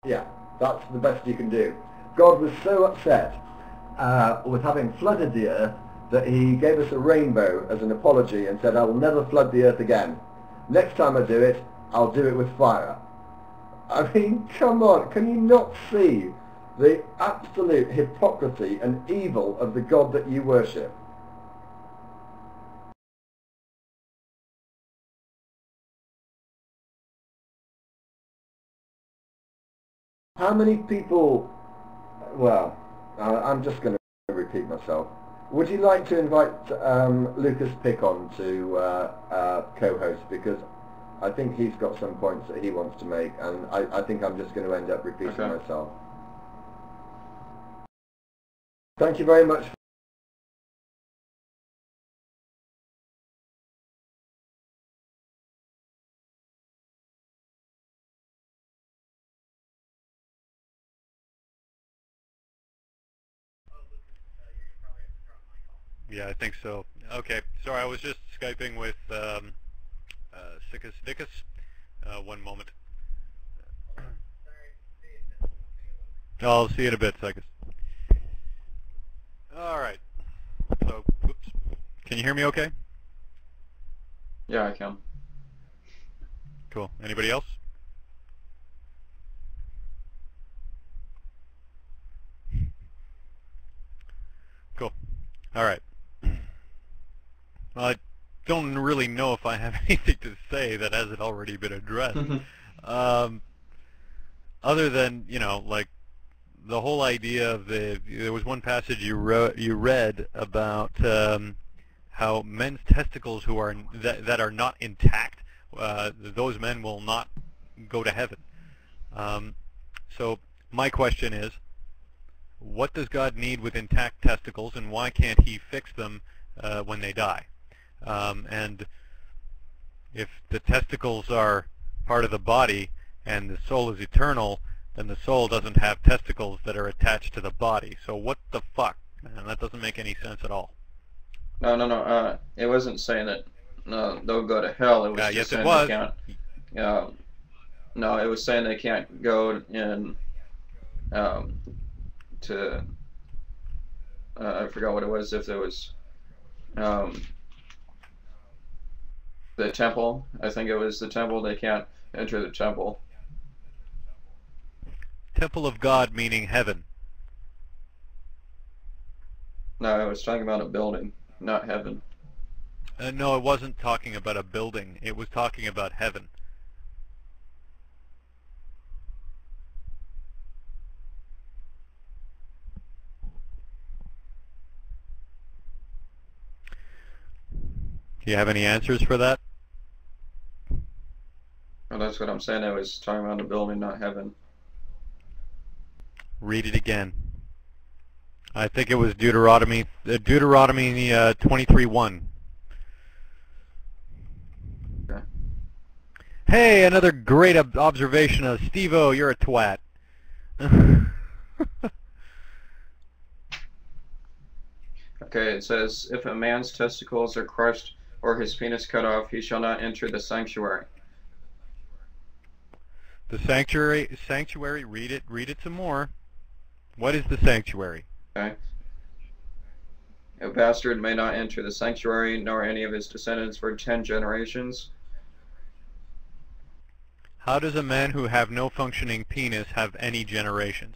Yeah, that's the best you can do. God was so upset with having flooded the earth that he gave us a rainbow as an apology and said, I will never flood the earth again. Next time I do it, I'll do it with fire. I mean, come on, can you not see the absolute hypocrisy and evil of the God that you worship? How many people, well, I'm just going to repeat myself. Would you like to invite Lucas Pick on to co-host, because I think he's got some points that he wants to make, and I think I'm just going to end up repeating myself. Thank you very much. Yeah, I think so. Okay, sorry, I was just Skyping with Sickus Dickus. One moment. I'll see you in a bit, Sickus. Alright, so, oops. Can you hear me okay? Yeah, I can. Cool. Anybody else? Cool. Alright. Well, I don't really know if I have anything to say that hasn't already been addressed. Other than, you know, like, the whole idea of there was one passage you read about how men's testicles who are that are not intact, those men will not go to heaven. So my question is, what does God need with intact testicles, and why can't he fix them when they die? And if the testicles are part of the body and the soul is eternal, then the soul doesn't have testicles that are attached to the body. So what the fuck? Man, that doesn't make any sense at all. No. It wasn't saying that they'll go to hell. It was just yes, saying it was. they can't. No, it was saying they can't go in to. I forgot what it was. If it was the temple, I think it was the temple. They can't enter the temple. Temple of God meaning heaven. No, I was talking about a building, not heaven. No, it wasn't talking about a building. It was talking about heaven. Do you have any answers for that? Well, that's what I'm saying. I was talking about a building, not heaven. Read it again. I think it was Deuteronomy 23:1. Okay. Hey, another great observation of Steve-O. You're a twat. Okay, it says, if a man's testicles are crushed or his penis cut off, he shall not enter the sanctuary. The sanctuary, read it some more. What is the sanctuary? Okay. A bastard may not enter the sanctuary, nor any of his descendants for 10 generations. How does a man who have no functioning penis have any generations?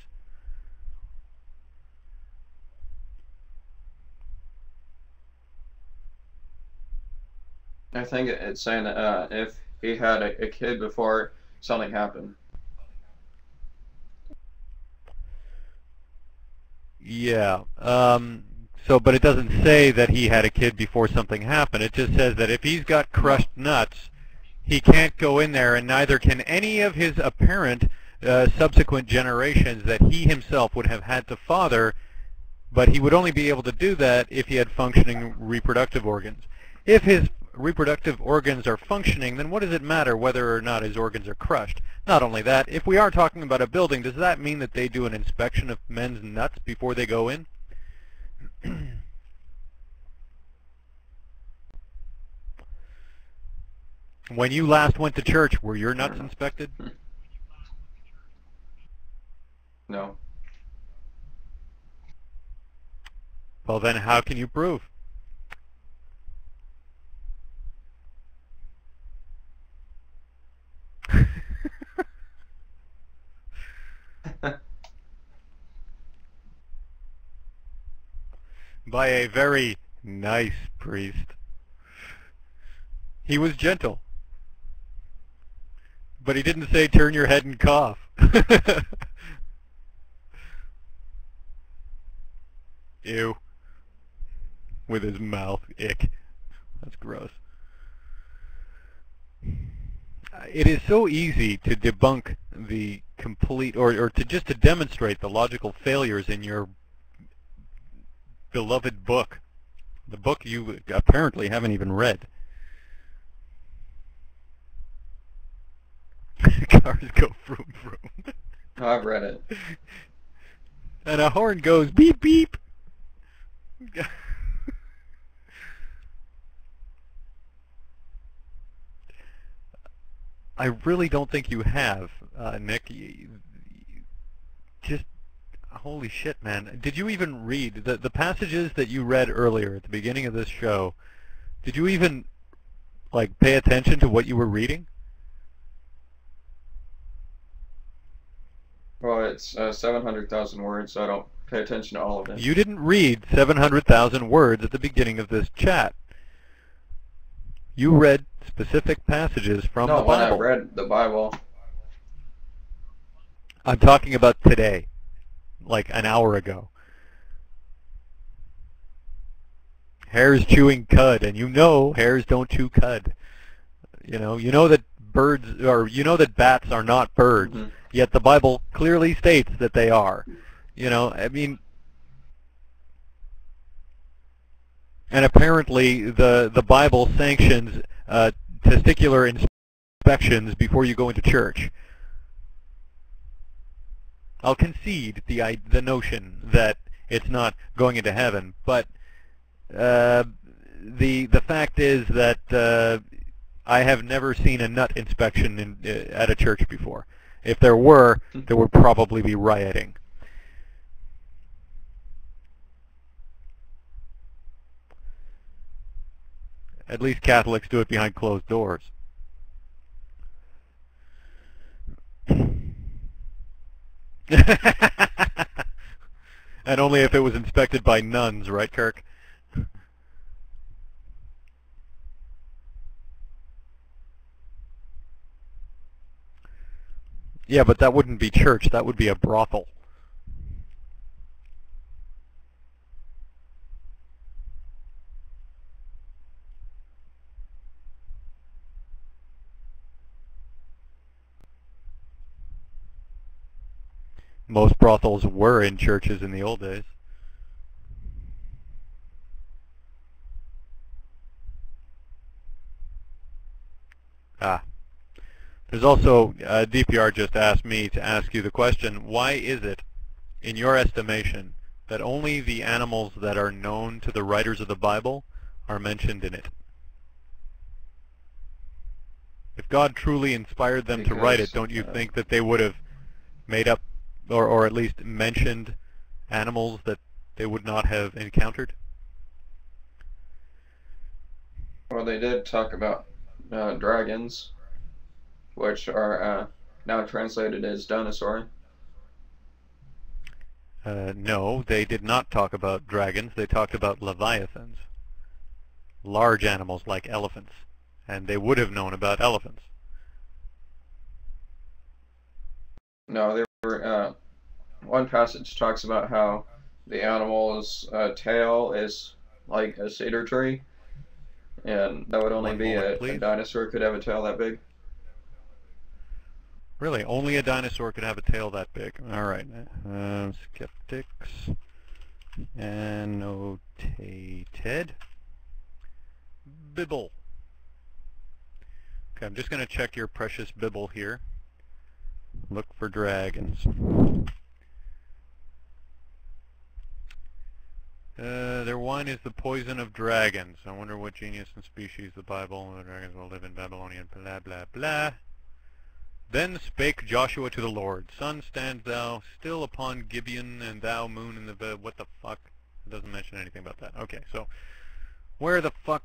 I think it's saying if he had a kid before something happened. Yeah. But it doesn't say that he had a kid before something happened. It just says that if he's got crushed nuts, he can't go in there, and neither can any of his apparent subsequent generations that he himself would have had to father, but he would only be able to do that if he had functioning reproductive organs. If his reproductive organs are functioning, then what does it matter whether or not his organs are crushed? Not only that, if we are talking about a building, does that mean that they do an inspection of men's nuts before they go in? When you last went to church, were your nuts inspected? No. Well, then how can you prove? By a very nice priest. He was gentle. But he didn't say turn your head and cough. Ew. With his mouth. Ick. That's gross. It is so easy to debunk the complete, or to just to demonstrate the logical failures in your beloved book. The book you apparently haven't even read. Cars go vroom vroom. I've read it. And a horn goes beep beep. I really don't think you have, Nick. Just, holy shit, man. Did you even read the passages that you read earlier at the beginning of this show? Did you even, like, pay attention to what you were reading? Well, it's 700,000 words, so I don't pay attention to all of it. You didn't read 700,000 words at the beginning of this chat. You read specific passages from the Bible. No, when I read the Bible. I'm talking about today, like an hour ago. Hares chewing cud, and you know hares don't chew cud. You know that birds, or you know that bats are not birds. Mm-hmm. Yet the Bible clearly states that they are. You know, I mean, and apparently the Bible sanctions testicular inspections before you go into church. I'll concede the notion that it's not going into heaven, but the fact is that I have never seen a nut inspection at a church before. If there were, there would probably be rioting. At least Catholics do it behind closed doors. And only if it was inspected by nuns, right, Kirk? Yeah, but that wouldn't be church. That would be a brothel. Most brothels were in churches in the old days. There's also, DPR just asked me to ask you the question, why is it, in your estimation, that only the animals that are known to the writers of the Bible are mentioned in it? If God truly inspired them to write it, don't you think that they would have made up, or at least mentioned, animals that they would not have encountered? Well, they did talk about dragons, which are now translated as dinosaur. No, they did not talk about dragons. They talked about leviathans, large animals like elephants, and they would have known about elephants. No, they were. One passage talks about how the animal's tail is like a cedar tree, and that would only be a dinosaur could have a tail that big. Really? Only a dinosaur could have a tail that big. All right. Skeptics. Annotated. Bibble. Okay, I'm just going to check your precious Bibble here. Look for dragons. Their wine is the poison of dragons. I wonder what genus and species the Bible, the dragons will live in Babylonian blah blah blah. Then spake Joshua to the Lord, Sun, stand thou still upon Gibeon, and thou, moon, in the... What the fuck? It doesn't mention anything about that. Okay, so where the fuck